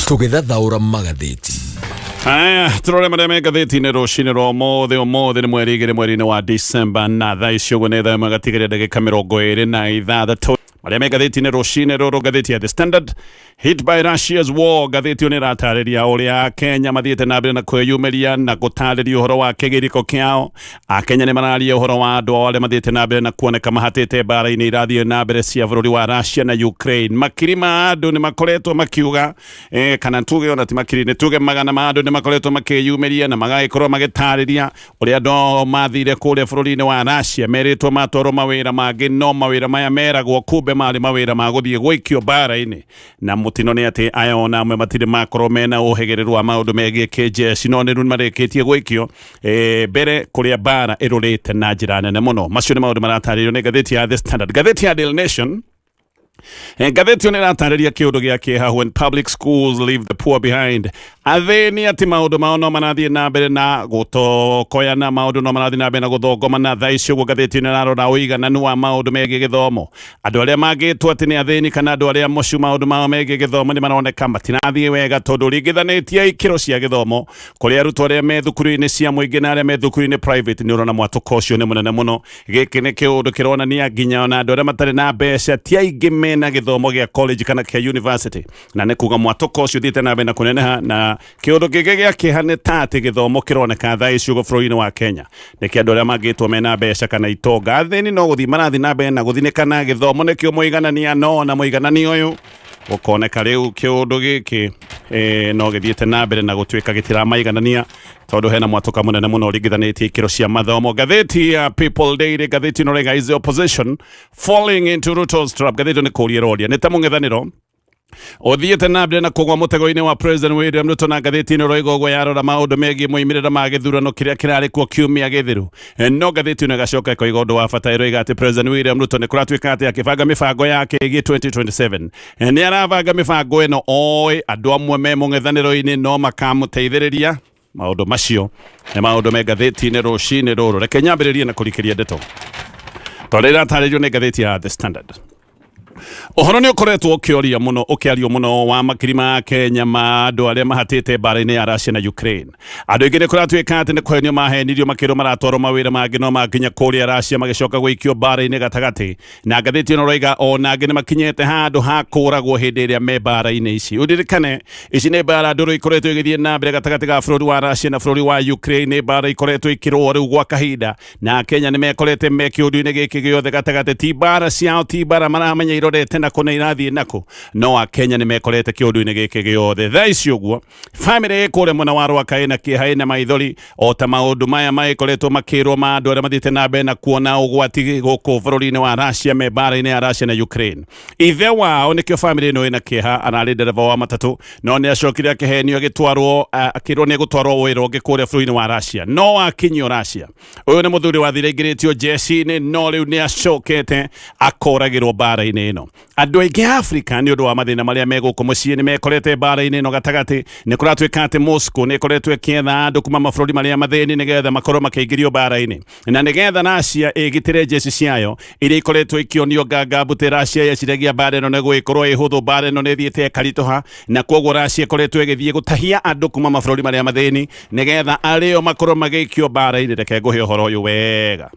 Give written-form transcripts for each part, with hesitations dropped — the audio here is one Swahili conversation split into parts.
Tũgĩthathaũra magathĩti. Aya, turore mareme gatheti-inĩ rũcinĩ rwa ũmũthĩ nĩ mweri 2 mweri-inĩ wa December na thaa ici ũguo nĩ thaa ĩmwe gatigarĩra ndagĩka 26 mareme gatheti-inĩ rũcinĩ rũrũ gatheti ya The Standard. Hit by Russia's war, gatheti nĩ ratarĩria ũrĩa Kenya mathiĩte na mbere na kwĩyumĩria na gũtarĩria ũhoro wa kĩgirĩko kĩao. Akenya nĩ mararia ũhoro wa andũ arĩa mathiĩte na mbere na kuoneka mahatĩte mbara-inĩ irathiĩ na mbere cia bũrũri wa Russia na Ukraine. Makiri ma andũ nĩ makoretwo makiuga kana tuge ona ti makiri nĩ tuge magana ma andũ nĩ makoretwo makĩyumĩria na magagĩkorwo magĩtarĩria ũrĩa andũ mathire kũrĩa bũrũri-inĩ wa Russia merĩtwo matwarwo mawĩra mangĩ no mawĩra maya meragwo kumbe marĩ mawĩra ma gũthiĩ gũikio mbara-inĩ. Na mutino nĩ atĩ aya ona amwe matirĩ makorwo mena ũhĩgĩrĩru wa maũndũ megiĩ kĩjeshi no nĩ rĩu marĩkĩtie gũikio mbere kũrĩa mbara ĩrũrĩte na njĩra nene mũno. Macio nĩ maũndũ maratarĩrio nĩ gatheti ya The Standard. Gatheti ya Daily Nation, gatheti nĩ ratarĩria kĩũndũ gĩa kĩeha when public schools leave the poor behind. Athĩni atĩ maũndũ mao no marathiĩ na mbere na gũtokoyana, maũndũ no marathiĩ na mbere na gũthongomana. Thaa ici ũguo gatheti nĩ rarora ũigananu wa maũndũ megiĩ gĩthomo. Andũ arĩa mangĩtwo atĩ nĩ athĩni kana andũ arĩa mocu maũndũ mao megiĩ gĩthomo nĩ maroneka matirathiĩ wega tondũ ringithanĩtie ikĩro cia gĩthomo kũrĩ arutwo arĩa me thukuru-inĩ cia mũingĩ na arĩa me thukuru-inĩ private nĩ ũrona mwatũko ũcio nĩ mũnene mũno. Gĩkĩ nĩ kĩũndũ kĩronania nginya ona andũ arĩa matarĩ na mbeca ti aingĩ mena gĩthomo gĩa college kana kĩa university, na nĩ kuga mwatũko ũcio thiĩte na mbere na kũneneha. Na kĩũndũ kĩngĩ gĩa kĩeha nĩ ta atĩ gĩthomo kĩroneka thaa ici ũguo bũrũri-inĩ wa Kenya nĩkĩ andũ arĩa mangĩtwo mena mbeca kana itonga. Athĩni no gũthiĩ marathiĩ na mbere na gũthinĩkana gĩthomo nĩkĩo mũiganania no na mũiganania ũyũ ũkoneka rĩu kĩũndũ gĩkĩ no gĩthiĩte na mbere na gũtuĩka gĩtiramaiganania tondũ hena mwatũka mũnene mũno ũringithanĩtie ikĩro cia mathomo. Gatheti ya People Daily, gatheti no rega is the opposition falling into Ruto's trap. Gatheti nĩ kũria roria nĩ ta Mung'Ethaniro ũthiĩte na mbere na kũgwa mũtego-inĩ wa President William Ruto, na gatheti-inĩ roiga ũguo yarora maũndũ megiĩ moimĩrĩra ma gĩthurano kĩrĩa kĩrarĩ kuo kiumia gĩthiru. No gatheti nĩ gacoka ĩkoiga ũndũ wa bata ĩroiga atĩ President William Ruto nĩ kũratuĩka atĩ akĩbanga mĩbango yake ĩgiĩ 2027. Nĩ arabanga mĩbango ĩno oĩ andũ amwe me mũng'ethanĩro-inĩ no makamũteithĩrĩria. Maũndũ macio nĩ maũndũ me gatheti-inĩ rũcinĩ rũrũ. Reke nyambĩrĩrie na kũrikĩria ndeto tondũ ĩratarĩrio nĩ gatheti ya The Standard. Ũhoro nĩ ũkoretwo ũkĩario mũno wa makiri ma Kenya ma andũ arĩa mahatĩte mbara-inĩ ya Russia na Ukraine. Andũ aingĩ nĩ kũratuĩka atĩ nĩ kũhenio mahenirio makĩrwo maratwarwo mawĩra mangĩ no manginya kũrĩa Russia magĩcoka gũikio mbara-inĩ gatagatĩ. Na gatheti ĩno roiga ona angĩ nĩ makinyĩte handũ ha kũragwo hĩndĩ ĩrĩa me mbara-inĩ ici. Ũririkane ici nĩ mbara ndũrũ ikoretwo igĩthiĩ na mbere gatagatĩ ga bũrũri wa Russia na bũrũri wa Ukraine. Nĩ mbara ikoretwo ikĩrũo rĩu gwa kahinda na Kenya nĩ mekorete me kĩũndũ-inĩ gĩkĩ gĩothe gatagatĩ. Ti mbara ciao, ti mbara maramenya irorete na kũna irathiĩ nako no Akenya nĩ mekorete kĩũndũ-inĩ gĩkĩ gĩothe. Thaa ici ũguo famĩlĩ ĩkũrĩa mwena wa Rwaka ĩna kĩeha ĩna maithori o ta maũndũ maya magĩkoretwo makĩrwo ma andũ arĩa mathiĩte na mbere na kuona ũgwati gũkũ bũrũri-inĩ wa Russia me mbara-inĩ ya Russia na Ukraine. Ithe wao nĩkĩo famĩlĩ ĩno ĩna kĩeha ararĩ ndereba wa matatũ no nĩ acokire akĩhenio akĩrwo nĩ gũtwarwo wĩra ũngĩ kũrĩa bũrũri-inĩ wa Russia. No akinyio Russia ũyũ nĩ mũthuri wathire aingĩrĩtio jeshi-inĩ no rĩu nĩ acokete akoragĩrwo mbara-inĩ ĩno. Andũ aingĩ Africa nĩ ũndũ wa mathĩna marĩa me gũkũ mũciĩ nĩ mekorete mbara-inĩ ĩno gatagatĩ. Nĩ kũratuĩka atĩ Moscow nĩ ĩkoretwo ĩkĩetha andũ kuma mabũrũri marĩa mathĩni nĩgetha makorwo makĩingĩrio mbara-inĩ na nĩgetha Russia ĩgitĩre jeshi ciayo iria ikoretwo ikĩonio nganga mbũtĩ Russia yeciragia mbara ĩno nĩ gũgĩkorwo ĩhũthũ. Mbara ĩno nĩ ĩthiĩte ĩkaritũha na kuoguo Russia ĩkoretwo ĩgĩthiĩ gũtahia andũ kuma mabũrũri marĩa mathĩni nĩgetha arĩo makorwo magĩikio mbara-inĩ. Reke ngũhe ũhoro ũyũ wega.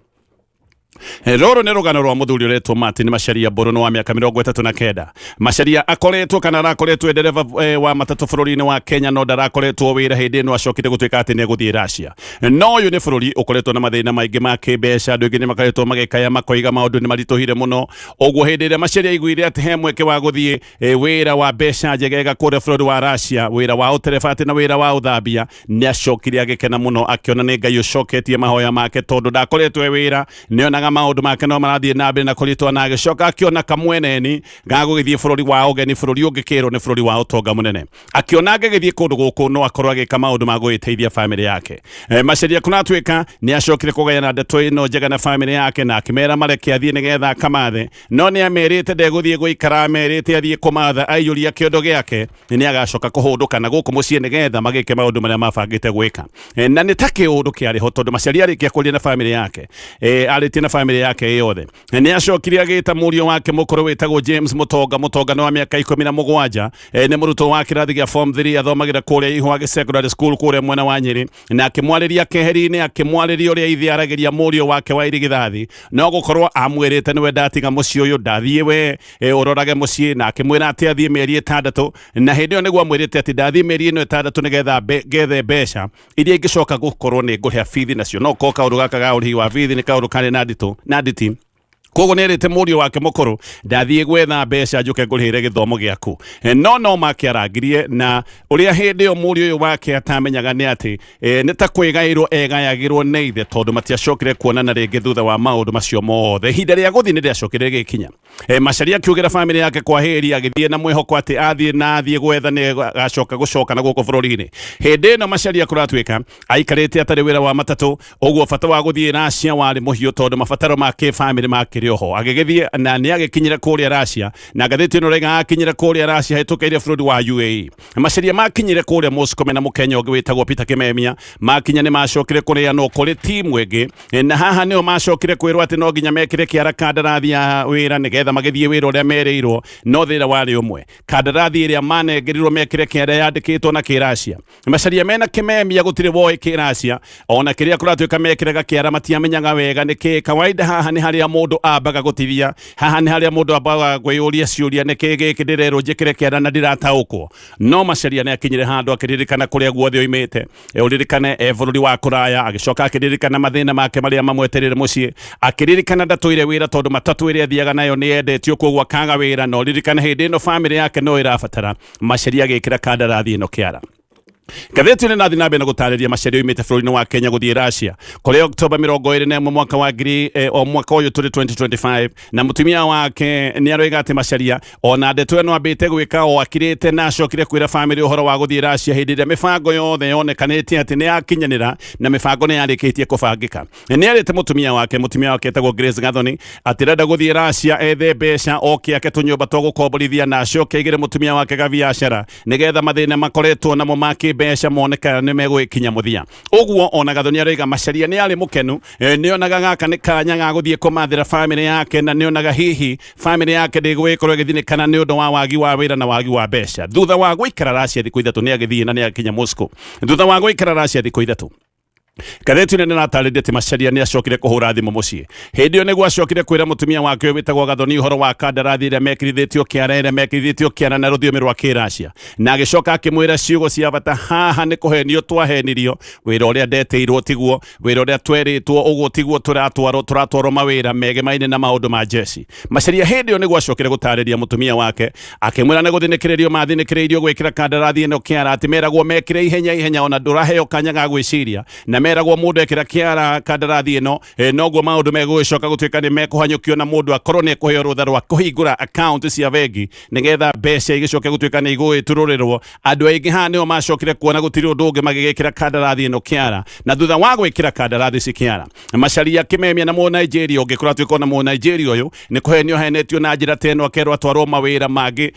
Rũrũ nĩ rũgano rwa mũthuri ũretwo Martin Macharia Mbũrũ wa mĩaka 39. Macharia akoretwo kana arakoretwo ndereba wa matatũ bũrũri-inĩ wa Kenya no ndarakoretwo wĩra hĩndĩ ĩno acokire gũtuĩka atĩ nĩ egũthiĩ Russia. No ũyũ nĩ bũrũri ũkoretwo na mathĩna maingĩ ma kĩmbeca. Andũ aingĩ nĩ makoretwo magĩkaya makoiga maũndũ nĩ maritũhire mũno. Ũguo hĩndĩ ĩrĩa Macharia aiguire atĩ he mweke wa gũthiĩ wĩra wa mbeca njegega kũrĩa bũrũri wa Russia, wĩra wa ũtereba atĩ na wĩra wa ũthambia, nĩ acokire agĩkena mũno akĩona nĩ Ngai ũcoketie mahoya make tondũ ndakoretwo wĩra. Nĩonaga maũndũ make no marathiĩ na mbere na kũritũha na agĩcoka akĩona kamweneni ga gũgĩthiĩ bũrũri wa ũgeni, bũrũri ũngĩ kĩrwo nĩ bũrũri wa ũtonga mũnene. Akĩona angĩgĩthiĩ kũndũ gũkũ no akorwo agĩka maũndũ ma gũgĩteithia famĩlĩ yake. Macharia kũnatuĩka nĩ acokire kũgayana ndeto ĩno njega na famĩlĩ yake na akĩmera mareke athiĩ nĩgetha akamathe. No nĩ amerite ndegũthiĩ gũikara, amerite athiĩ kũmatha. Aiyũria kĩondo gĩake nĩ agacoka kũhũndũka na gũkũ mũciĩ nĩgetha magĩke maũndũ marĩa mabangĩte gwĩka. Na nĩ ta kĩũndũ kĩarĩ ho tondũ Macharia arĩkia kũria na famĩlĩ yake arĩtie na family yake yothe ni acokirie agita murio wake mukuru witagwo James Mutonga no miaka 17 ni muruto wa kirathi gya form 3 athomagira kuria ihwa secondary school kuria mwena wa Nyeri na akimwariria keheri-ini akimwariria uria ithiaragiria murio wake wa irigithathi no gukorwo amwirite niwe ndatiga muci uyu ndathie we urorage muci na akimwira ati athie mieri 6 na hindi yo niguo amwirite ati ndathie mieri 6 nigetha gethe mbeca iria ingicoka gukorwo ni nguria fithi nacio no ko kaundu gaka ga urihi wa fithi ni kaundu kari na nditi kogo nerete murio wake mukuru ndathie gwetha mbeca njuke ngurihire githomo giaku no makiarangirie na uria hindi yo murio uyu wake atamenyaga ni ati ni ta kwigairwo egayagirwo ni ithe tondu matiacokire kuonana ringi thutha wa maundu macio mothe hinda ria guthii ni riacokire gikinya Macharia akiugira family yake kwa heri agithie na mwihoko ati athie gwetha ni gucoka na guko bururi-ini hindi no Macharia kuratwika aikarite atari wira wa matatu uguo bata wa guthie Russia wari muhio tondu mabataro make family make ho agegethie na ni agekinyira kuria Russia na gatheti no rega akinyira kuria Russia hitukeire bururi wa UAE Macharia makinyire kuria Moscow na mukenya ungi witagwo Peter Kimemia makinya ni macokire kuria no kuri timu ege na haha nio macokire kwirwo ati no nginya mekire kiara kandarathi ya wira nigetha magithie wira uria mereirwo no thira wari umwe kandarathi iria manengerirwo mekire kiara yandikitwo na Russia Macharia mena Kimemia gutire woi Russia ona kiria kuratwika mekire kiara matiamenyaga wega niki kawaida haha ni haria mundu baga gutithia haha ni haria mundu abaga gwiyuria ciuria nikege kidirero njikire kiara na ndirataukwo no Macharia ni akinyire handu akiririkana kuria guothe oimite uririkane bururi wa kuraya agicoka akiririkana mathina make maria mamweterere mucii akiririkana ndatuire wira tondu matatu iria thiaga nayo ni endetio kogwa kaga wira no ririkana hindi ino family yake no irabatara Macharia agikira kandarathi ino kiara Gatheti ni nathi nabe na gutariria Macharia imite bururi wa Kenya guthie Russia kuri October 21 mwaka wa mwaka uyu turi 2025 na mutumia wake ni aroiga ati Macharia ona ndeto eno abite gwika o akirite na acokire kwira family uhoro wa guthie Russia hindi ria mifango yothe yonekanite ati ni akinyanira na mifango ni yarikitie kubangika ni arite mutumia wake etagwo Grace Gathoni ati renda guthie Russia ethe mbeca oke ake tunyumba twa gukomborithia na acoke igire mutumia wake ga biashara nigetha mathina makoretwo na mumaki mbeca moneka ni megwikinya muthia uguo ona Gathoni aroiga Macharia ni ari mukenu ni onaga gaka ni kanya ga guthie kumathira family yake na ni onaga hihi family yake ndigwikorwo igithinikana ni undu wa wagi wa wira na wagi wa mbeca thutha wa guikara Russia thiku ithatu ni agithie na ni akinya Moscow thutha wa guikara Russia thiku ithatu Gatheti ni nataririe ati Macharia ni acokire kuhura thimu mucii hindi yo niguo acokire kwira mutumia wake witagwo Gathoni uhoro wa kandarathi iria mekirithitio kiara na ruthiomi rwa Russia na agicoka akimwira ciugo cia bata haha ni kuhenio twahenirio wira uria ndeteirwo tiguo wira uria tweritwo uguo tiguo turatwarwo mawira megemaine na maundu ma jeshi Macharia hindi yo niguo acokire gutariria mutumia wake akimwira ni guthinikirerio mathinikireirio gwikira kandarathi ino kiara ati meragwo mekire ihenya ona nduraheo kanya ga gwiciria na meragwo mundu ekira kiara kandarathi ino noguo maundu megwicoka gutwika ni mekuhanyukio na mundu akorwo ni kuheo rutha rwa kuhingura account cia bengi nigetha mbeca igicoke gutwika ni igwitururirwo andu aingi ha nio macokire kuona gutiri undu ungi magigikira kandarathi ino kiara na thutha wa gwikira kandarathi ci kiara Macharia Kimemia na mu Nigeria ungikora twiko na mu Nigeria uyu ni kuhenio henetio na njira teno akerwa twarwo mawira mangi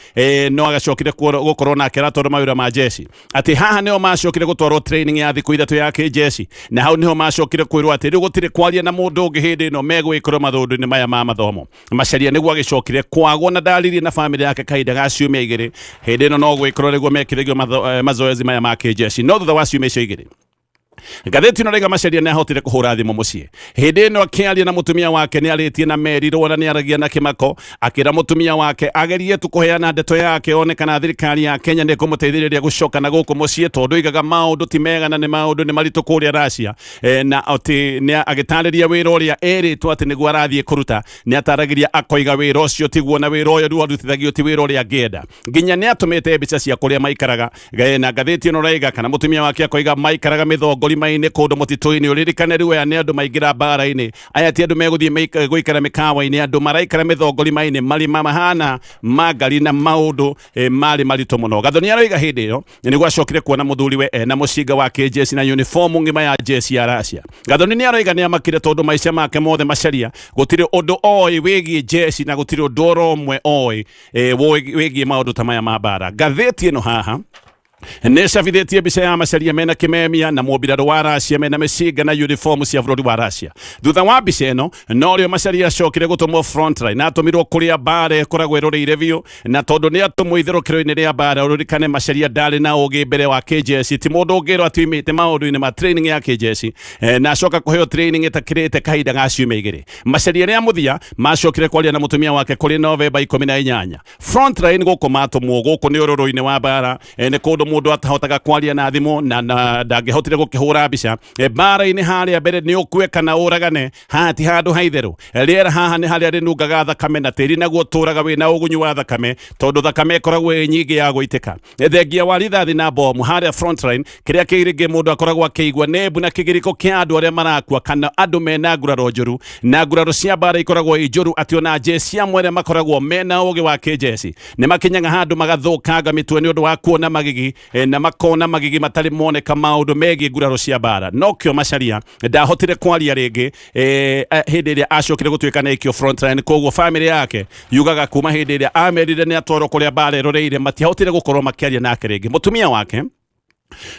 no agacokire gukorwo na akera twarwo mawira ma jeshi ati haha nio macokire gutwarwo training ya thiku ithatu ya jeshi na hau niho macokire kwirwo ati riu gutire kwaria na mundu ungi hindi ino megwikorwo mathundu-ini maya ma mathomo Macharia niguo agicokire kwagwo na ndaririe na family yake kahinda ga ciumia igiri hindi ino no gwikorwo niguo mekiregio mazoezi maya ma jeshi no thutha wa ciumia icio igiri Gatheti no rega Macharia ni ahotire kuhura thimu mucii hindi ino akiaria na mutumia wake ni aritie na merirwo na ni aragia na kimako akira mutumia wake agerie tu kuheana ndeto yake onekana thirikari ya Kenya ni kumuteithiriria gucoka na guku mucii tondu igaga maundu ti mega na ni maundu ni maritu kuria Russia na ati ni agitariria wira uria eritwo ati niguo arathie kuruta ni ataragiria akoiga wira ucio tiguo na wira uyu ndu arutithagio ti wira uria angienda nginya ni atumite mbica cia kuria maikaraga na gatheti ino raiga kana mutumia wake akoiga maikaraga mithongo maine kundu mutituni uririkane riu aya ni andu maingira mbara-ini aya ti andu meguthie guikara mikawa-ini andu maraikara mithongori maine mari mahana magari na maundu mari marito muno Gathoni aroiga hindi iyo niguo acokire kuona muthuriwe na mucinga wa jeshi na uniform ngima ya jeshi ya Russia Gathoni ni aroiga ni amakire tondu maica make mothe Macharia gutire undu oi wigie jeshi na gutire undu oromwe oi wigie maundu ta maya ma mbara Gatheti ino haha necabithĩtie mbica ya macaria mena kĩmemia na mũmbirarũ wa Russia mena mĩcinga na uniform cia bũrũri wa Russia. Thutha wa mbica ĩno no rĩo macaria acokire gũtũmwo frontline atũmirwo kũrĩa mbara ĩkoragwo ĩroreire biũ na tondũ nĩ atũmwo itherũkĩro-inĩ rĩa mbara ũririkane macaria ndarĩ na ũgĩ mbere wa KJS ti mũndũ ũngĩrwo atuimĩte maũndũ-inĩ ma training ya KJS na acoka kũheo training ĩtakĩrĩte kahinda ga ciumia igĩrĩ. Macaria rĩa mũthia macokire kwaria na mũtumia wake kũrĩ Novemba 18. Frontline gũkũ matũmwo gũkũ nĩ ũrũrũ-inĩ wa mbara nĩ kũndũ mũndũ atahotaga kwaria na thimũ na ndangĩhotire gũkĩhũra mbica mbara-inĩ harĩa mbere nĩ ũkue kana ũragane hati handũ haitherũ rĩera haha nĩ harĩa rĩnungaga thakame na tĩri naguo tũraga wĩna ũgunyu wa thakame tondũ thakame ĩkoragwo ĩ nyingĩ ya gũitĩka. Thengia wa rithathi na bomu harĩa frontline kĩrĩa kĩrĩngĩ mũndũ akoragwo akĩigua nĩmbu na kĩgirĩko kĩa andũ arĩa marakua kana andũ mena nguraro njũru na nguraro cia mbara ikoragwo i njũru atĩ ona jeci amwe arĩa makoragwo mena ũgĩ wa kĩjeci nĩ makinyaga handũ magathũkanga mĩtwe nĩ ũndũ wa kuona magigi na makona magigi matarĩ moneka maũndũ megiĩ nguraro cia mbara. Nokĩo Macharia ndahotire kwaria rĩngĩ hĩndĩ ĩrĩa acokire gũtuĩka na ikio frontline, koguo famĩlĩ yake yugaga kuma hĩndĩ ĩrĩa amerire nĩ atwarwo kũrĩa mbara ĩroreire matiahotire gũkorwo makĩaria nake rĩngĩ. Mũtumia wake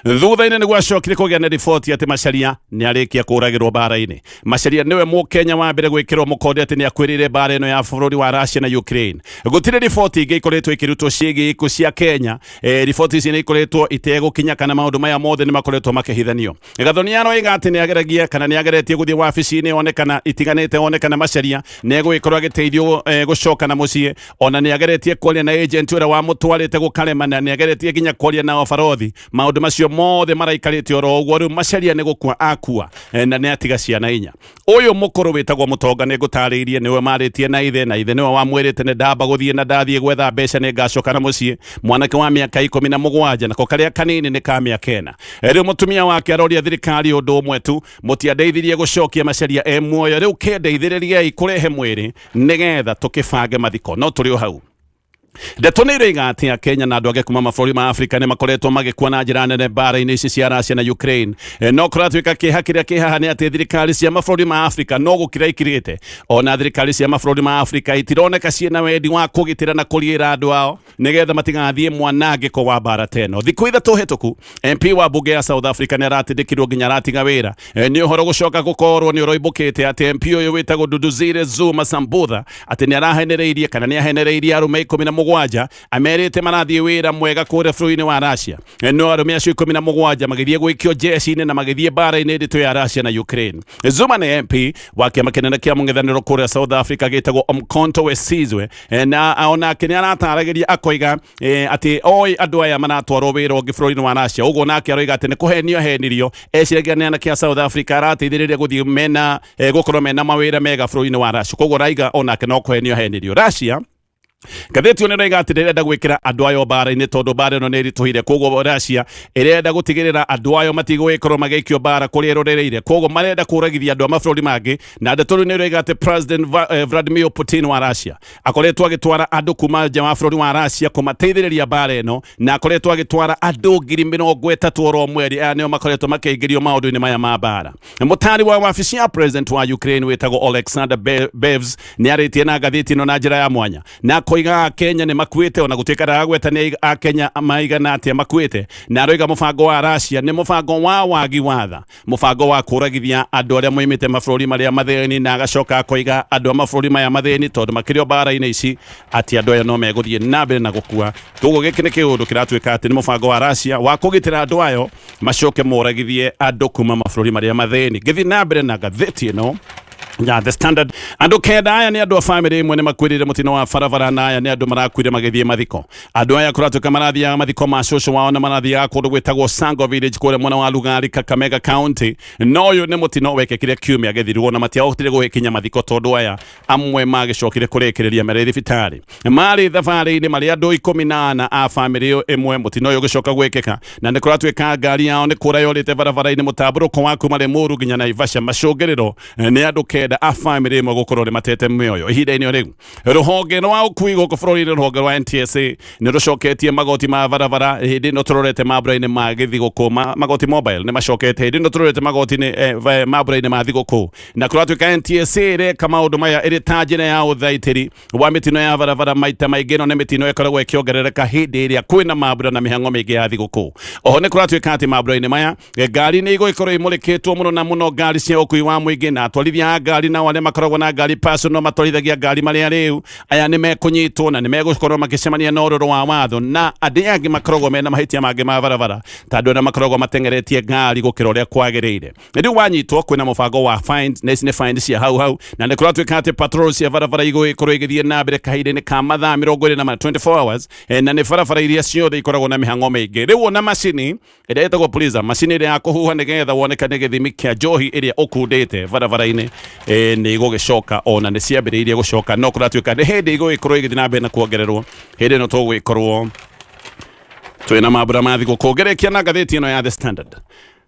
thutha-inĩ nĩguo acokire kũgĩa na riboti atĩ Macharia nĩ arĩkia kũragĩrwo mbara-inĩ. Macharia nĩwe Mũkenya wa mbere gwĩkĩrwo mũkonde atĩ nĩ akwĩrĩire mbara ĩno ya bũrũri wa Russia na Ukraine. Gũtirĩ riboti ingĩ ikoretwo ikĩrutwo ciĩgiĩ ikuũ cia Kenya. Riboti ici nĩ ikoretwo itegũkinya kana maũndũ maya mothe nĩ makoretwo makĩhithanio. Gathoni aroiga atĩ nĩ ageragia kana nĩ ageretie gũthiĩ wabici-inĩ onekana itiganĩte onekana Macharia nĩ egũgĩkorwo agĩteithio gũcoka na mũciĩ, ona nĩ ageretie kwaria na agent ũrĩa wamũtwarĩte gũkarema na nĩ ageretie nginya kwaria na obarothi. Maũndũ macio mothe maraikarĩte oro ũguo rĩu Macharia nĩ gũkua akua na nĩ atiga ciana inya. Ũyũ mũkũrũ wĩtagwo Mũtonga nĩ ngũtarĩirie nĩwe marĩtie na ithe nĩwe wamwĩrĩte nĩ ndamba gũthiĩ na ndathiĩ gwetha mbeca nĩ ngacoka na mũciĩ. Mwanake wa mĩaka 17 nako karĩa kanini nĩ ka mĩaka 4. Rĩu mũtumia wake aroria thirikari ũndũ ũmwe tu, mũtiandeithirie gũcokia Macharia muoyo, rĩu kendeithĩrĩriai kũrehe mwĩrĩ nĩgetha tũkĩbange mathiko. No tũrĩ o hau. Ndeto nĩ iroiga atĩ Kenya na andũ angĩ kuma mabũrũri ma Afrika nĩ makoretwo magĩkua na njĩra nene mbara-inĩ ici cia Russia na Ukraine. No kũratuĩka kĩeha kĩrĩa kĩ haha nĩ atĩ thirikari cia mabũrũri ma Afrika no gũkira ikirĩte, ona thirikari cia mabũrũri ma Afrika itironeka ciĩna wendi wa kũgitĩra na kũriĩra andũ ao nĩgetha matigathiĩ mwanangĩko wa mbara teno. Thikũ ithatũ hetũku MP wa bunge ya South Africa nĩ aratindĩkirwo nginya aratiga wĩra. Nĩ ũhoro gũcoka gũkorwo nĩ ũroimbũkĩte atĩ MP ũyũ wĩtagwo Duduzile Zuma Sambutha atĩ nĩ arahenereirie kana nĩ ahenereirie arũme 17 amerite marathiĩ wĩra mwega kũrĩa bũrũri-inĩ wa Russia. No arũme acio 17 magĩthiĩ gwĩkio jeshi-inĩ na magĩthiĩ mbara-inĩ nditũ ya Russia na Ukraine. Zuma nĩ MP wa kĩama kĩnene kĩa Mung'Ethaniro kũrĩa South Africa gĩtagwo Umkhonto we Sizwe na onake nĩ arataragĩria akoiga atĩ oi andũ aya maratwarwo wĩra ũngĩ bũrũri-inĩ wa Russia. Ũguo nake aroiga atĩ nĩ kũhenio henirio eciragia nĩ anake a South Africa arateithĩrĩria gũthiĩ mena gũkorwo mena mawĩra mega bũrũri-inĩ wa Russia. Koguo raiga onake no kũhenio henirio. Russia ngathĩti ĩno ĩroiga atĩ ndĩrenda gwĩkĩra andũ ayo mbara-inĩ tondũ mbara ĩno nĩ ĩritũhire. Koguo Russia ĩrenda gũtigĩrĩra andũ ayo matigũgĩkorwo magĩikio mbara kũrĩa ĩrorereire. Koguo marenda kũragithia andũ a mabũrũri mangĩ, na ndeto rĩu nĩ ĩroiga atĩ President Vladimir Putin wa Russia akoretwo agĩtwara andũ kuma nja wa bũrũri wa Russia kũmateithĩrĩria mbara ĩno, na akoretwo agĩtwara andũ 30,000 oro mweri. Aya nĩo makoretwo makĩingĩrio maũndũ-inĩ maya ma mbara. Mũtari wa wabici ya President wa Ukraine wĩtagwo Alexander Bevs nĩ arĩtie na ngathĩti ĩno na njĩra ya mwanya na koiga Kenya nĩ makuĩte ona gũtuĩka ndagwetania a Kenya maigana atĩa makuĩte, na aroiga mũbango wa Russia nĩ mũbango wa wagi watha, mũbango wa kũragithia andũ arĩa moimĩte mabũrũri marĩa mathĩni, na agacoka akoiga andũ a mabũrũri maya mathĩni tondũ makĩrio mbara-inĩ ici atĩ andũ aya no megũthiĩ na mbere na gũkua. Koguo gĩkĩ nĩ kĩũndũ kĩratuĩka atĩ nĩ mũbango wa Russia wa kũgitĩra andũ ayo macoke moragithie andũ kuma mabũrũri marĩa mathĩni. Gĩthiĩ na mbere na ngathĩti ĩno ya The Standard. Andũ kenda aya nĩ andũ a family imwe nĩ makwĩrĩire mũtino wa barabara, na aya nĩ andũ marakuire magĩthiĩ mathiko. Andũ aya kũratuĩka marathiaga mathiko ma cũcũ wao na marathiaga kũndũ gwĩtagwo Sango Village kũrĩa mwena wa Lugari, Kakamega County. No ũyũ nĩ mũtino wekĩkire kiumia gĩthiru na matiahotire gũgĩkinya mathiko tondũ aya amwe magĩcokire kũrĩkĩrĩria marĩ thibitarĩ. Marĩ thabarĩ-inĩ marĩ andũ 14 a family ĩmwe mũtino ũyũ ũgĩcoka gwĩkĩka, na nĩ kũratuĩka ngari yao nĩ kũra yorĩte barabara-inĩ mũtambũrũko wa kuma Limuru nginya Naivasha. Macũngĩrĩro nĩ andũ kenda a family ĩmwe gũkorwo matete mĩoyo ihinda-inĩ rĩu. Rũhonge rwa ũkui gũkũ bũrũri-inĩ rũhonge rwa NTSA nĩ rũcoketie magoti ma barabara hĩndĩ ĩno tũrorete mambura-inĩ ma gĩthigũkũ magoti mobile nĩ macokete hĩndĩ ĩno tũrorete magoti-inĩ mambura-inĩ ma thigũkũ na kũratuĩka NTSA ĩreka maũndũ maya ĩrĩ ta njĩra ya ũthaitĩri wa mĩtino ya barabara maita maingĩ ĩno nĩ mĩtino ĩkoragwo ĩkĩongerereka hĩndĩ ĩrĩa kwĩna mambura na mĩhang'o mĩingĩ ya thigũkũ. Oho nĩ kũratuĩka atĩ mambura-inĩ maya ngari nĩ igũgĩkorwo imũrĩkĩtwo mũno na mũno ngari cia ũkui wa mũingĩ na atwarithia a ngari nao arĩa makoragwo na ngari personal matwarithagia ngari marĩa rĩu aya nĩ mekũnyitwo na nĩ megũkorwo magĩcemania na ũrũrũ wa watho na andũ angĩ makoragwo mena mahĩtia mangĩ ma barabara tondũ arĩa makoragwo matengeretie ngari gũkĩra ũrĩa kwagĩrĩire. Rĩu wanyitwo kwĩna mũbango wa fines na ici nĩ fines cia hau na nĩ kũratuĩka atĩ patrol cia barabara igũgĩkorwo igĩthiĩ na mbere kahinda-inĩ ka mathaa 24 hours na nĩ barabara iria ciothe ikoragwo na mĩhang'o mĩingĩ. Rĩu ona macini ĩrĩa ĩtagwo police macini ĩrĩa ya kũhuha nĩgetha wonekane gĩthimi kĩa njohi ĩrĩa ũkundĩte barabara-inĩ nĩ igũgĩcoka ona nĩ ciambĩrĩirie gũcoka no kũratuĩka nĩ hĩndĩ igũgĩkorwo igĩthiĩ na mbere na kuongererwo hĩndĩ ĩno tũgũgĩkorwo twĩna mambura ma thigũkũ. Ngerekia na ngathĩti ĩno ya The Standard.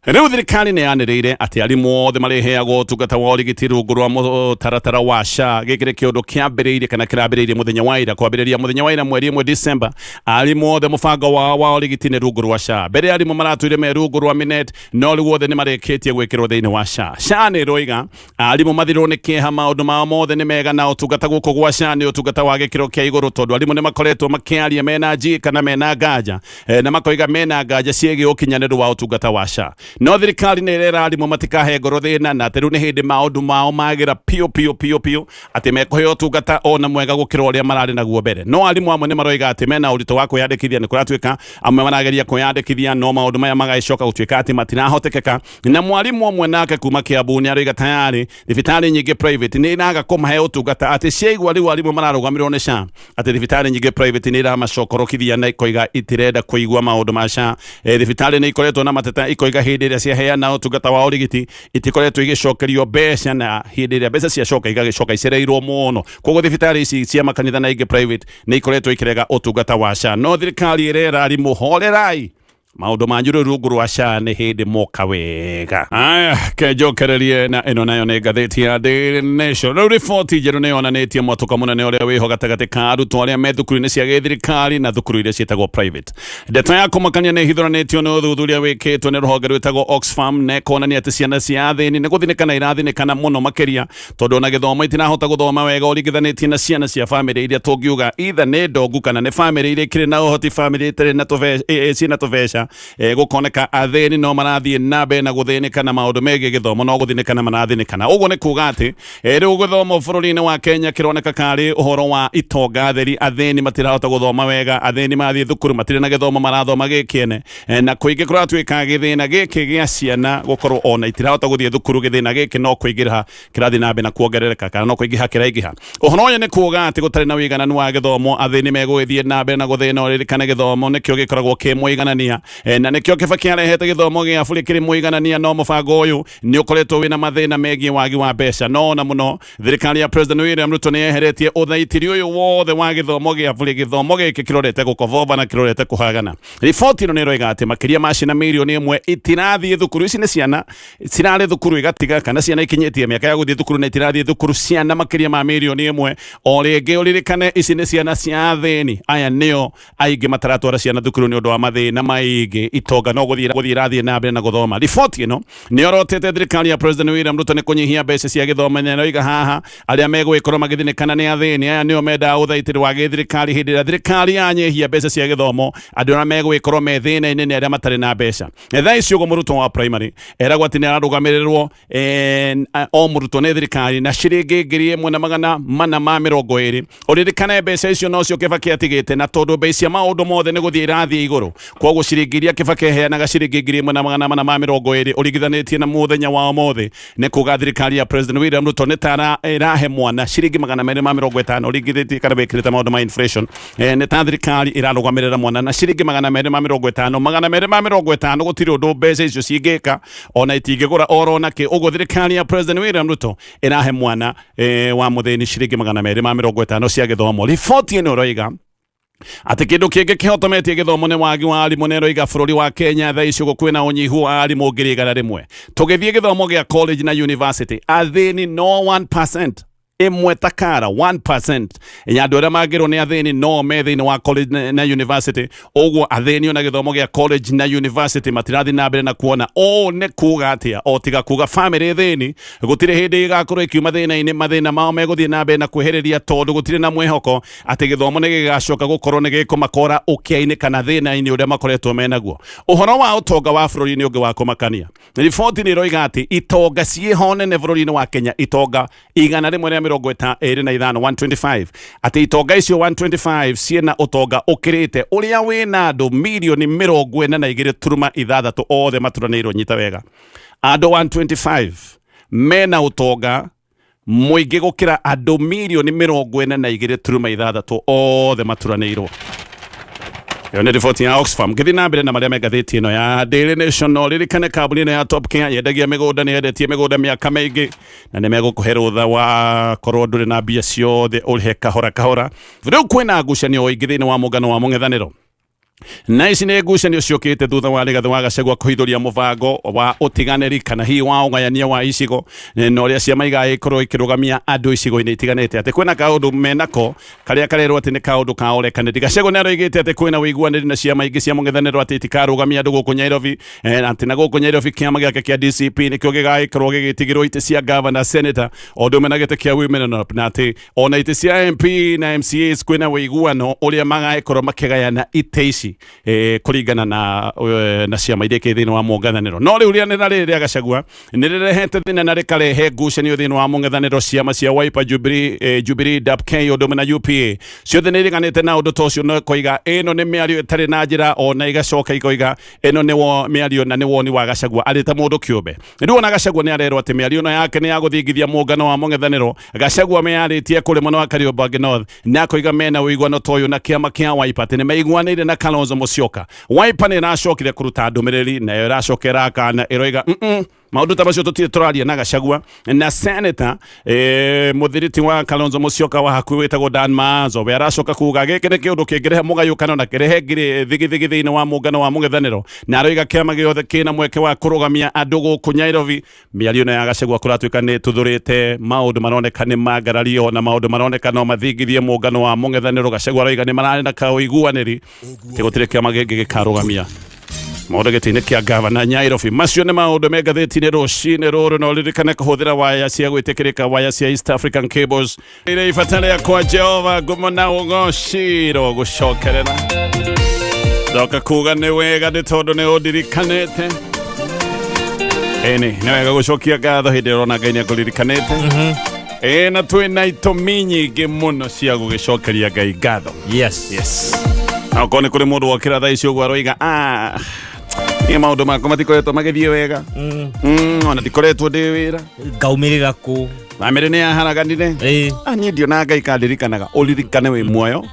Rĩu thirikari nĩ yanĩrĩire atĩ arimũ othe marĩheagwo ũtungata wa ũrigiti rungu rwa mũtaratara wa SHA gĩkĩ nĩ kĩũndũ kĩambĩrĩirie kana kĩrambĩrĩirie mũthenya wa ira kwambĩrĩria mũthenya wa ira mweri 1 December. Arimũ othe mũbango wa ũrigiti nĩ rungu rwa SHA. Mbere arimũ maratwire me rungu rwa Minet no rĩu othe nĩ marĩkĩtie gwĩkĩrwo thĩinĩ wa SHA. SHA nĩ ĩroiga arimũ mathirwo nĩ kĩeha maũndũ mao mothe nĩ mega na ũtungata gũkũ gwa SHA nĩ ũtungata wa gĩkĩro kĩa igũrũ tondũ arimũ nĩ makoretwo makĩaria mena nji kana mena nganja na makoiga mena nganja ciĩgiĩ ũkinyanĩru wa ũtungata wa SHA. No thirikari nĩ ĩrera arimũ matikahe ngoro thĩna na atĩ rĩu nĩ hĩndĩ maũndũ mao magĩra piũ atĩ mekũheo ũtungata ona mwega gũkĩra ũrĩa mararĩ naguo mbere. No arimũ amwe nĩ maroiga atĩ mena ũritũ wa kwĩyandĩkithia nĩ kũratuĩka amwe marageria kwĩyandĩkithia no maũndũ maya magagĩcoka gũtuĩka atĩ matirahotekeka na mwarimũ ũmwe nake kuma Kiambu nĩ aroiga tayarĩ thibitarĩ nyingĩ private nĩ iraga kũmahe ũtungata atĩ ciaigua rĩu arimũ mararũgamĩrĩrwo nĩ SHA atĩ thibitarĩ nyingĩ private nĩ iramacokorokithia na ikoiga itirenda kũigua maũndũ ma SHA. Thibitarĩ nĩ ikoretwo na mateta ikoiga hĩndĩ ĩrĩa ciaheana ũtungata wa ũrigiti itikoretwo igĩcokerio mbeca na hĩndĩ ĩrĩa mbeca ciacoka igagĩcoka icereirwo mũno. Koguo thibitarĩ ici cia makanitha na ingĩ private nĩ ikoretwo ikĩrega ũtungata wa SHA. No thirikari ĩrera arimũ horerai maũndũ manyu rungu rwa SHA nĩ hĩndĩ moka wega. Aya kenjokererie na ĩno nayo nĩ ngathĩti ya Daily Nation. Rĩu riboti njerũ nĩ yonanĩtie mwatũka mũnene ũrĩa wĩho gatagatĩ ka arutwo arĩa me thukuru-inĩ cia gĩthirikari na thukuru iria ciĩtagwo private. Ndeto ya kũmakania nĩ ihithũranĩtio nĩ ũthuthuria wĩkĩtwo nĩ rũhonge rwĩtagwo Oxfam na ĩkonania atĩ ciana cia athĩni nĩ gũthinĩkana irathinĩkana mũno makĩria tondũ ona gĩthomo itirahota gũthoma wega ũringithanĩtie na ciana cia bamĩrĩ iria tũngiuga either nĩ ndongu kana nĩ bamĩrĩ iria ikĩrĩ na ũhoti bamĩrĩ itarĩ na ciĩna tũbeca gũkoneka athĩni no marathiĩ na mbere na gũthĩnĩka na maũndũ megiĩ gĩthomo no gũthĩnĩkana marathĩnĩkana. Ũguo nĩ kuga atĩ rĩu gĩthomo bũrũri-inĩ wa Kenya kĩroneka karĩ ũhoro wa itonga theri. Athĩni matirahota gũthoma wega, athĩni mathiĩ thukuru matirĩ na gĩthomo marathoma gĩkĩene na kũingĩ kũratuĩka gĩthĩna gĩkĩ gĩa ciana gũkorwo ona itirahota gũthiĩ thukuru. Gĩthĩna gĩkĩ no kũingĩha kĩrathiĩ na mbere na kuongerereka kana no kũingĩha kĩraingĩha. Ũhoro ũyũ nĩ kuga atĩ gũtarĩ na ũigananu wa gĩthomo, athĩni megũgĩthiĩ na mbere na gũthĩna ũrĩrĩkane gĩthomo nĩkĩo gĩkoragwo kĩ mũiganania na nĩkĩo Kibaki arehete gĩthomo gĩa bũrũri kĩrĩ mũiganania. No mũbango ũyũ nĩ ũkoretwo wĩna mathĩna megiĩ wagi wa mbeca no na mũno thirikari ya President William Ruto nĩ yeheretie ũthaitĩri ũyũ wothe wa gĩthomo gĩa bũrũri. Gĩthomo gĩkĩ kĩrorete gũkoboba na kĩrorete kũhagana. Riboti ĩno nĩ ĩroiga atĩ makĩria ma ciana mirioni ĩmwe itirathiĩ thukuru. Ici nĩ ciana cirarĩ thukuru igatiga kana ciana ikinyĩtie mĩaka ya gũthiĩ thukuru na itirathiĩ thukuru, ciana makĩria ma mirioni ĩmwe. O rĩngĩ ũririkane ici nĩ ciana cia athĩni, aya nĩo aingĩ mataratwara ciana thukuru nĩ ũndũ wa mathĩna maingĩ itonga no gũthiĩ rathiĩ na mbere na gũthoma. Riboti ĩno nĩ yorotete thirikari ya President William Ruto nĩ kũnyihia mbeca cia gĩthomo na ĩroiga haha arĩa megũgĩkorwo magĩthĩnĩkana nĩ athĩni. Aya nĩo mendaga ũthaitĩri wa gĩthirikari hĩndĩ ĩrĩa thirikari yanyihia mbeca cia gĩthomo. Andũ arĩa megũgĩkorwo me thĩna-inĩ nĩ arĩa matarĩ na mbeca. Thaa ici ũguo mũrutwo wa primary eragwo atĩ nĩ ararũgamĩrĩrwo o mũrutwo nĩ thirikari na ciringi 1,420. Ũririkane mbeca icio nocio Kibaki atigĩte na tondũ mbeca cia maũndũ mothe nĩ gũthiĩ irathiĩ igũrũ. Koguo ciringi iria Kibaki aheanaga ciringi 1,420 ũringithanĩtie na mũthenya wa ũmũthĩ nĩ kuga thirikari ya President William Ruto nĩ ta ĩrahe mwana ciringi 250 ũringithĩtie kana wĩkĩrĩte maũndũ ma inflation. Nĩ ta thirikari ĩrarũgamĩrĩra mwana na ciringi 250 250 gũtirĩ ũndũ mbeca icio cingĩka ona itingĩgũra oro nakĩ. Ũguo thirikari ya President William Ruto ĩrahe mwana wa mũthĩni ciringi 250 cia gĩthomo. Riboti ĩno ĩroiga ati kindu kingi kihotometie githomo ni wagi wa arimu nero iga bururi wa Kenya tha icio gukwina unyihu wa arimu ngirigana rimwe tugithie githomo gia college na university athini no 1% imwe takara 1% yandu aria magirwo ni athini no methiini wa college na university ogwo athini ona githomo gia college na university matirathi na mbere na kuona ne kuga atia o tiga kuga family thini gutire hindi igakorwo ikiuma thina-ini mathina mao meguthie na mbere na kwehereria tondu gutire na mwihoko ati githomo ni gigacoka gukorwo ni gikumakora ukia-ini kana thina-ini uria makoretwo menaguo uhoro wa utonga wa bururi-ini ungi wa kumakania riboti ni roiga ati itonga cieho nene bururi-ini wa Kenya itonga igana rimwe ria 125 ati itonga icio 125 ciena utonga ukirite uria wina andu milioni 42.6 othe maturanirwo nyita wega andu 125 mena utonga muingi gukira andu milioni 42.6 othe maturanirwo Yone riboti ya Oxfam githi na mbere na maria megathiti ino ya Daily Nation no ririkane kambuni ya Top Kenya yendagia migunda ni yendetie migunda miaka maingi na ni megukuhe rutha wa korwo nduri na mbia ciothe urihe kahora kahora riu kwina ngucanio ingi thiini wa mungano wa Mung'Ethaniro na ici nĩ ngucanio ciũkĩte thutha wa Rigathi wa Gachagua kũhithũria mũbango wa ũtiganĩri kana hihi wa ũgayania wa icigo na ũrĩa ciama igagĩkorwo ikĩrũgamia andũ icigo-inĩ itiganĩte atĩ kwĩna kaũndũ menako karĩa karerwo atĩ nĩ kaũndũ ka ũrekanĩri. Gachagua nĩ aroigĩte atĩ kwĩna ũiguanĩri na ciama ingĩ cia Mung'Ethanĩro atĩ itikarũgamia andũ gũkũ Nairobi atĩ na gũkũ Nairobi kĩama gĩake kĩa DCP nĩkĩo gĩgagĩkorwo gĩgĩtigĩrwo itĩ cia governor senator o ũndũ ũmwe na gĩtĩ kĩa women na atĩ ona itĩ cia MP na MCAs kwĩna ũiguano ũrĩa magagĩkorwo makĩgayana itĩ ici kuringana na ciama iria ke thini wa Mung'Ethanĩro no riu ria nena riri Gachagua ni rirehete thina na rikarehe ngucanio thini wa Mung'Ethanĩro ciama cia Wiper Jubilee DAP ũndũ na UPA ciothe ni iriganite na undu tocio no koiga ino ni miario itari na njira ona igacoka ikoiga ino ni wo miario na ni woni wa Gachagua arita mundu kiumbe riu ona Gachagua ni arerwo ati miario no yake ni ya guthingithia muungano wa Mung'Ethanĩro Gachagua mearitie kuri mwena wa Kariobangi North na koiga mena uiguano toyo na kiama kia Wiper ati ni meiguanire na Kalonzo Musyoka Wiper ni racokire kuruta ndumiriri na yo racokera kana iroiga maundu ta macio tutire turaria na Gachagua na senator muthiriti wa Kalonzo Musyoka wa hakuhi wetagwo Dan Maazo we aracoka kuga giki ni kiundu kingirehe mugayukano na kirehe thigithigi thiini wa muungano wa Mung'Ethanĩro na aroiga kiama giothe kina mweke wa kurugamia andu guku Nairobi miario na ya Gachagua kuratuika ni tuthurite maundu maroneka ni magarario na maundu maroneka no mathingithie muungano wa Mung'Ethanĩro Gachagua aroiga ni marari na kauiguaniri tigutire kiama giki gikarugamia maundu gitine kia governor Nairobi macio ni maundu megathĩti-inĩ rũcinĩ rũrũ no ririkane kũhũthĩra waya cia gwĩtĩkĩrĩka waya cia East African Cables ire ibatara kwa Jehova ngumo na ũgociro gũcokerera ndoka kuga nĩ wega nĩ tondũ nĩ ũndirikanĩte nĩ wega gũcokia ngatho hĩndĩ ĩrĩa ũrona Ngai nĩ akũririkanĩte na twĩna itũmi nyingĩ mũno cia gũgĩcokeria Ngai ngatho yes na ũkorwo nĩ kũrĩ mũndũ wokĩra thaa ici ũguo aroiga ni maundu makwa matikoretwo magithie wega ona ndikoretwo ndi wira ngaumirira ku bamire ni aharaganire ni ndio na Ngai kandirikanaga uririkane wi muoyo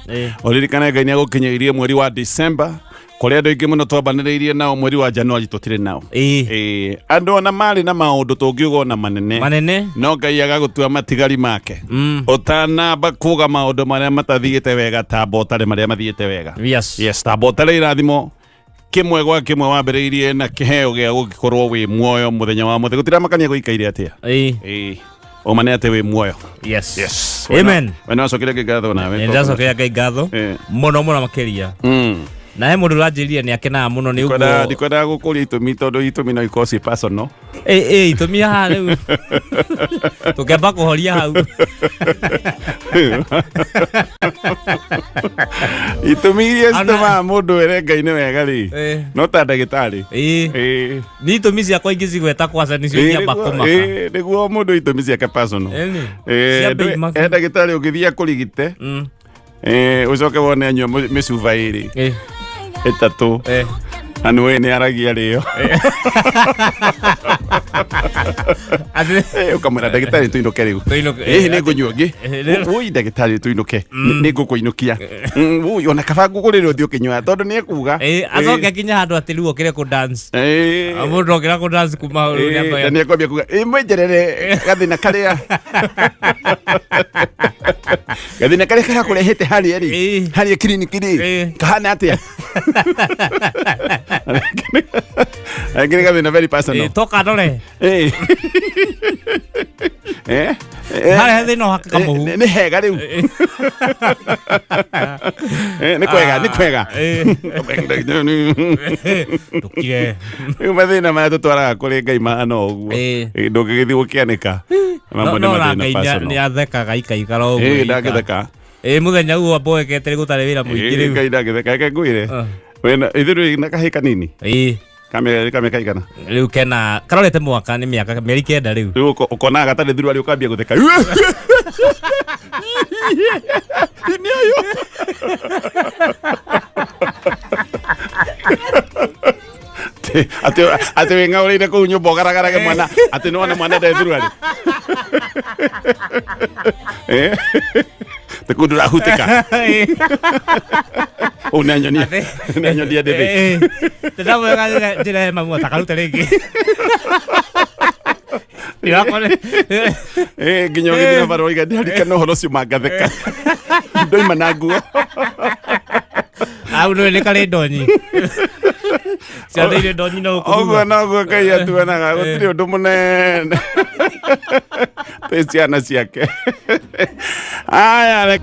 uririkane Ngai ni agukinyiririe mweri wa December kuri andu ingi muno twambaniriirie nao mweri wa January tutire nao andu ona mari na maundu tungiuga na manene no Ngai agagutua matigari make utanamba kuga maundu maria matathiite wega ta botare maria mathiite wega yes ta botare irathimo kimwe gwa kimwe wambiriirie na kiheo gia gugikorwo wi muoyo muthenya wa muthe gutira makania guikaire atia umane ate wi muoyo yes amen wena sokire ngatho nawe ndasokire ngatho muno makeria na he mundu ranjirie ni akenaga muno ni uguo ndikwenda gukuria itumi tondu itumi no ikosi personal itumi ha riu tukemba kuhoria hau itumi iria citũmaga mũndũ ere Ngai nĩ wega rĩ no ta ndagĩtarĩ ni itumi ciakwa ingĩ cigweta kwaca nicio ingĩamba kũmaka nĩguo mũndũ itumi ciake personal ndagĩtarĩ ũngĩthiĩ akũrigite ucoke wone anyua mĩcuba ĩrĩ ĩtatũ na nĩ aragia rĩo Ukamwĩra ndagĩtarĩ tũinũke rĩu. Nĩ ngũnyua ũngĩ. Ui ndagĩtarĩ tũinũke. Nĩ ngũkũinũkia. Ui ona kaba ngũgũrĩre ũthiĩ ũkĩnyua tondũ nĩ ekuga. Acoke akinya handũ atĩ rĩu okĩre kũ dance. Mũndũ okĩra kũ dance kuma rĩu nĩ ekwambia kuga mwĩnjerere gathĩna karĩa. Gathĩna karĩa karakũrehete harĩa rĩ. Harĩa kiriniki rĩ. Kahana atĩa. Agire gathĩna very personal. Toka ndore. Harĩa thĩna wa kamũhu. Nĩ hega rĩu. Nĩ kwega. Ndũkire. Rĩu mathĩna maya tũtwaraga kũrĩ Ngai mahana ũguo. Ndũngĩgĩthiĩ gũkĩanĩka. Mamwe nĩ mathĩna personal. Nĩ athekaga ikaikara ũguo. Ndagĩtheka. Mũthenya ũguo mboekete gũtarĩ wĩra mũingĩ rĩu. Ngai ndagĩtheka reke ngwĩre. Wena ithuĩ na kahĩ kanini. Kame kaigana. Rĩu kena karorete mwaka nĩ mĩaka mĩeri 9 rĩu. Rĩu ũkonaga gatarĩ thurua rĩu ũkambia gũtheka. Ati wĩ ng'aũrĩire kũu nyũmba ũgaragarage mwana atĩ nĩ wona mwana ndarĩ thurua rĩ. Te kũndũ ũrahutĩka. Ũũ nĩ anyonia ndĩthĩ. Tũndamwega njĩra mamu atakarute rĩngĩ. Nginya ũgĩthiĩ na barũa igandirikana ũhoro ũcio mangatheka. Ndoima na nguo. Au nĩ karĩ ndonyi. Ciathĩire ndonyi no ũkũruga. Ũguo noguo Ngai atuonaga gũtirĩ ũndũ mũnene. Twĩ ciana ciake. Aya